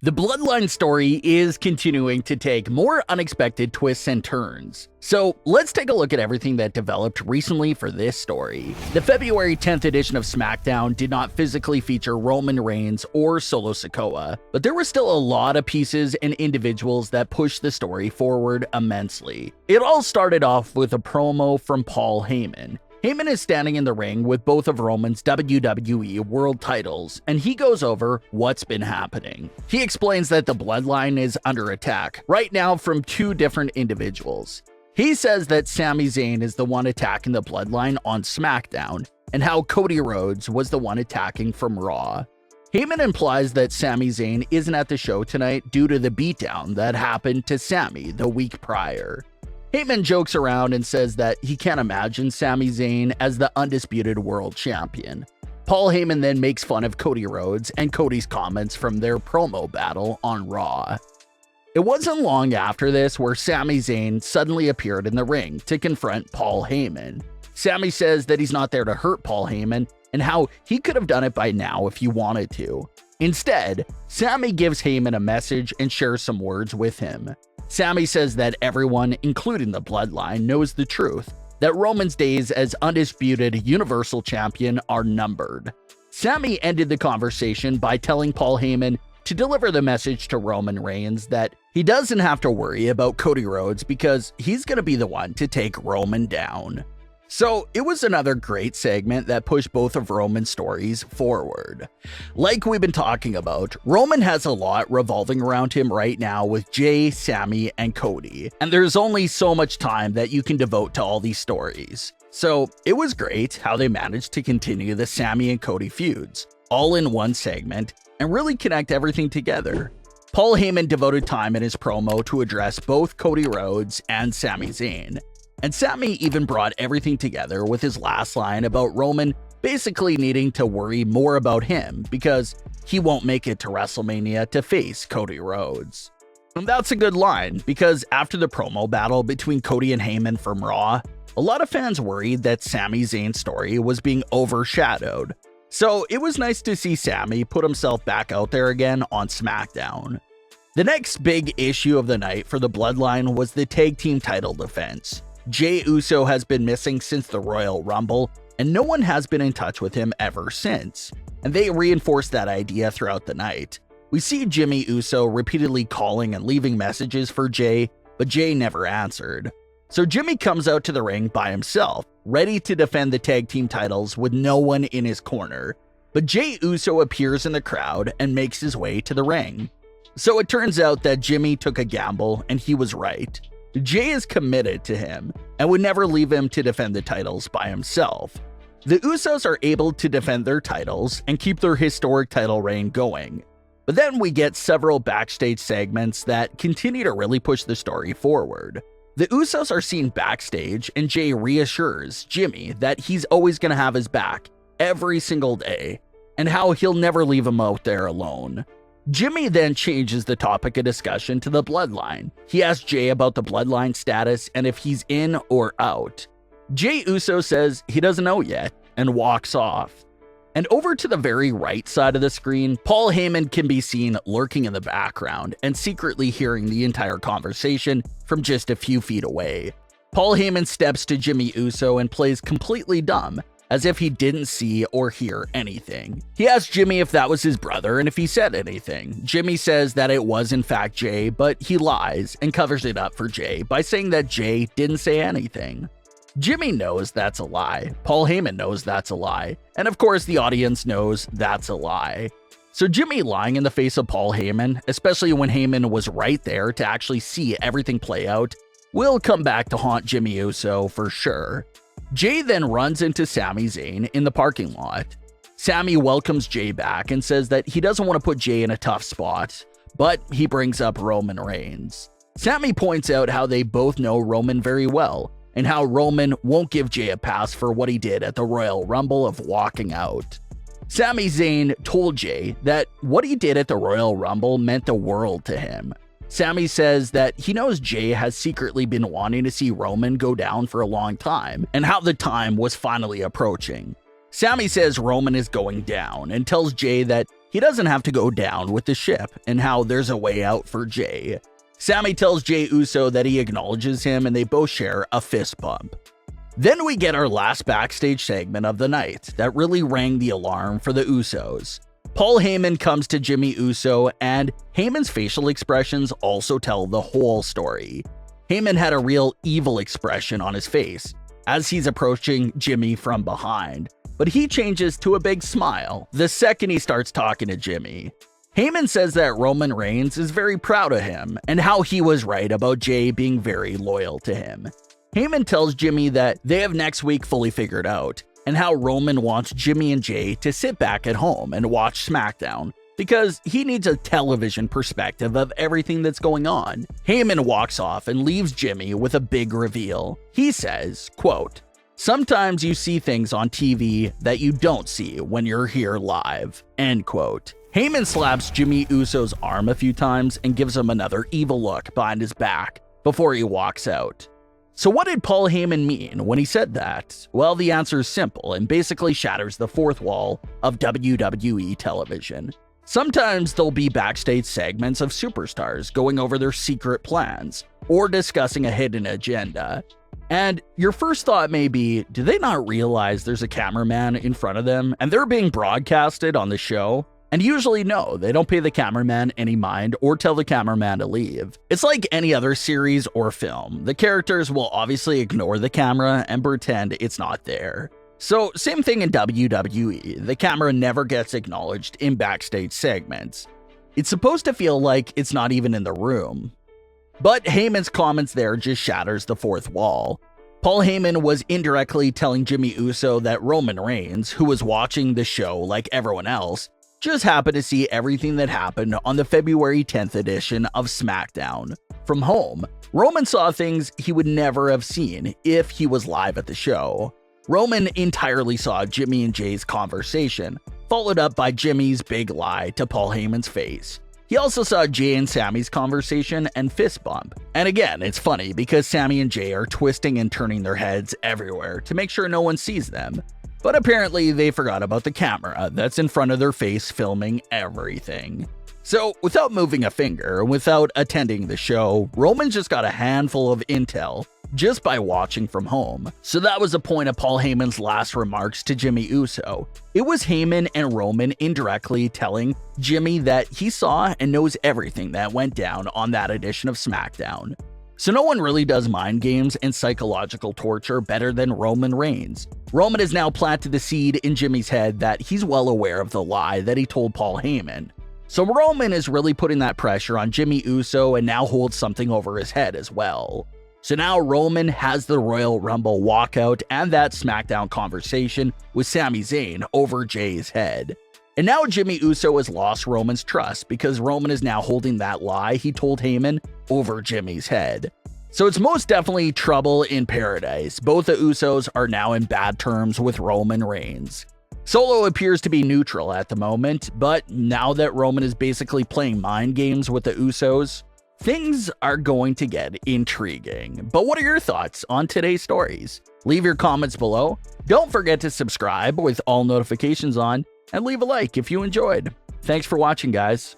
The Bloodline story is continuing to take more unexpected twists and turns. So let's take a look at everything that developed recently for this story. The February 10th edition of SmackDown did not physically feature Roman Reigns or Solo Sikoa, but there were still a lot of pieces and individuals that pushed the story forward immensely. It all started off with a promo from Paul Heyman. Heyman is standing in the ring with both of Roman's WWE World titles, and he goes over what's been happening. He explains that the Bloodline is under attack right now from two different individuals. He says that Sami Zayn is the one attacking the Bloodline on SmackDown, and how Cody Rhodes was the one attacking from Raw. Heyman implies that Sami Zayn isn't at the show tonight due to the beatdown that happened to Sami the week prior. Heyman jokes around and says that he can't imagine Sami Zayn as the undisputed world champion. Paul Heyman then makes fun of Cody Rhodes and Cody's comments from their promo battle on Raw. It wasn't long after this where Sami Zayn suddenly appeared in the ring to confront Paul Heyman. Sami says that he's not there to hurt Paul Heyman and how he could have done it by now if he wanted to. Instead, Sami gives Heyman a message and shares some words with him. Sami says that everyone, including the Bloodline, knows the truth, that Roman's days as undisputed Universal Champion are numbered. Sami ended the conversation by telling Paul Heyman to deliver the message to Roman Reigns that he doesn't have to worry about Cody Rhodes because he's going to be the one to take Roman down. So it was another great segment that pushed both of Roman's stories forward. Like we've been talking about, Roman has a lot revolving around him right now with Jey, Sami, and Cody, and there's only so much time that you can devote to all these stories. So it was great how they managed to continue the Sami and Cody feuds, all in one segment, and really connect everything together. Paul Heyman devoted time in his promo to address both Cody Rhodes and Sami Zayn. And Sami even brought everything together with his last line about Roman basically needing to worry more about him because he won't make it to WrestleMania to face Cody Rhodes. And that's a good line because after the promo battle between Cody and Heyman from Raw, a lot of fans worried that Sami Zayn's story was being overshadowed. So it was nice to see Sami put himself back out there again on SmackDown. The next big issue of the night for the Bloodline was the tag team title defense. Jey Uso has been missing since the Royal Rumble, and no one has been in touch with him ever since. And they reinforced that idea throughout the night. We see Jimmy Uso repeatedly calling and leaving messages for Jey, but Jey never answered. So Jimmy comes out to the ring by himself, ready to defend the tag team titles with no one in his corner. But Jey Uso appears in the crowd and makes his way to the ring. So it turns out that Jimmy took a gamble and he was right. Jey is committed to him and would never leave him to defend the titles by himself. The Usos are able to defend their titles and keep their historic title reign going. But then we get several backstage segments that continue to really push the story forward. The Usos are seen backstage and Jey reassures Jimmy that he's always going to have his back every single day and how he'll never leave him out there alone. Jimmy then changes the topic of discussion to the Bloodline. He asks Jey about the Bloodline status and if he's in or out. Jey Uso says he doesn't know yet and walks off. And over to the very right side of the screen, Paul Heyman can be seen lurking in the background and secretly hearing the entire conversation from just a few feet away. Paul Heyman steps to Jimmy Uso and plays completely dumb, as if he didn't see or hear anything. He asks Jimmy if that was his brother and if he said anything. Jimmy says that it was in fact Jey, but he lies and covers it up for Jey by saying that Jey didn't say anything. Jimmy knows that's a lie. Paul Heyman knows that's a lie. And of course the audience knows that's a lie. So Jimmy lying in the face of Paul Heyman, especially when Heyman was right there to actually see everything play out, will come back to haunt Jimmy Uso for sure. Jey then runs into Sami Zayn in the parking lot. Sami welcomes Jey back and says that he doesn't want to put Jey in a tough spot, but he brings up Roman Reigns. Sami points out how they both know Roman very well, and how Roman won't give Jey a pass for what he did at the Royal Rumble of walking out. Sami Zayn told Jey that what he did at the Royal Rumble meant the world to him. Sami says that he knows Jey has secretly been wanting to see Roman go down for a long time, and how the time was finally approaching. Sami says Roman is going down, and tells Jey that he doesn't have to go down with the ship, and how there's a way out for Jey. Sami tells Jey Uso that he acknowledges him, and they both share a fist bump. Then we get our last backstage segment of the night that really rang the alarm for the Usos. Paul Heyman comes to Jimmy Uso, and Heyman's facial expressions also tell the whole story. Heyman had a real evil expression on his face as he's approaching Jimmy from behind, but he changes to a big smile the second he starts talking to Jimmy. Heyman says that Roman Reigns is very proud of him and how he was right about Jey being very loyal to him. Heyman tells Jimmy that they have next week fully figured out, and how Roman wants Jimmy and Jey to sit back at home and watch SmackDown because he needs a television perspective of everything that's going on. Heyman walks off and leaves Jimmy with a big reveal. He says, quote, "Sometimes you see things on TV that you don't see when you're here live," end quote. Heyman slaps Jimmy Uso's arm a few times and gives him another evil look behind his back before he walks out. So what did Paul Heyman mean when he said that? Well, the answer is simple and basically shatters the fourth wall of WWE television. Sometimes there'll be backstage segments of superstars going over their secret plans or discussing a hidden agenda. And your first thought may be, do they not realize there's a cameraman in front of them and they're being broadcasted on the show? And usually no, they don't pay the cameraman any mind or tell the cameraman to leave. It's like any other series or film. The characters will obviously ignore the camera and pretend it's not there. So same thing in WWE, the camera never gets acknowledged in backstage segments. It's supposed to feel like it's not even in the room. But Heyman's comments there just shatters the fourth wall. Paul Heyman was indirectly telling Jimmy Uso that Roman Reigns, who was watching the show like everyone else, just happened to see everything that happened on the February 10th edition of SmackDown. From home, Roman saw things he would never have seen if he was live at the show. Roman entirely saw Jimmy and Jey's conversation, followed up by Jimmy's big lie to Paul Heyman's face. He also saw Jey and Sami's conversation and fist bump. And again, it's funny because Sami and Jey are twisting and turning their heads everywhere to make sure no one sees them. But apparently they forgot about the camera that's in front of their face filming everything. So without moving a finger, without attending the show, Roman just got a handful of intel just by watching from home. So that was the point of Paul Heyman's last remarks to Jimmy Uso. It was Heyman and Roman indirectly telling Jimmy that he saw and knows everything that went down on that edition of SmackDown. So no one really does mind games and psychological torture better than Roman Reigns. Roman has now planted the seed in Jimmy's head that he's well aware of the lie that he told Paul Heyman. So Roman is really putting that pressure on Jimmy Uso and now holds something over his head as well. So now Roman has the Royal Rumble walkout and that SmackDown conversation with Sami Zayn over Jey's head. And now Jimmy Uso has lost Roman's trust because Roman is now holding that lie he told Heyman over Jimmy's head. So it's most definitely trouble in paradise. Both the Usos are now in bad terms with Roman Reigns. Solo appears to be neutral at the moment, but now that Roman is basically playing mind games with the Usos, things are going to get intriguing. But what are your thoughts on today's stories? Leave your comments below. Don't forget to subscribe with all notifications on, and leave a like if you enjoyed. Thanks for watching, guys.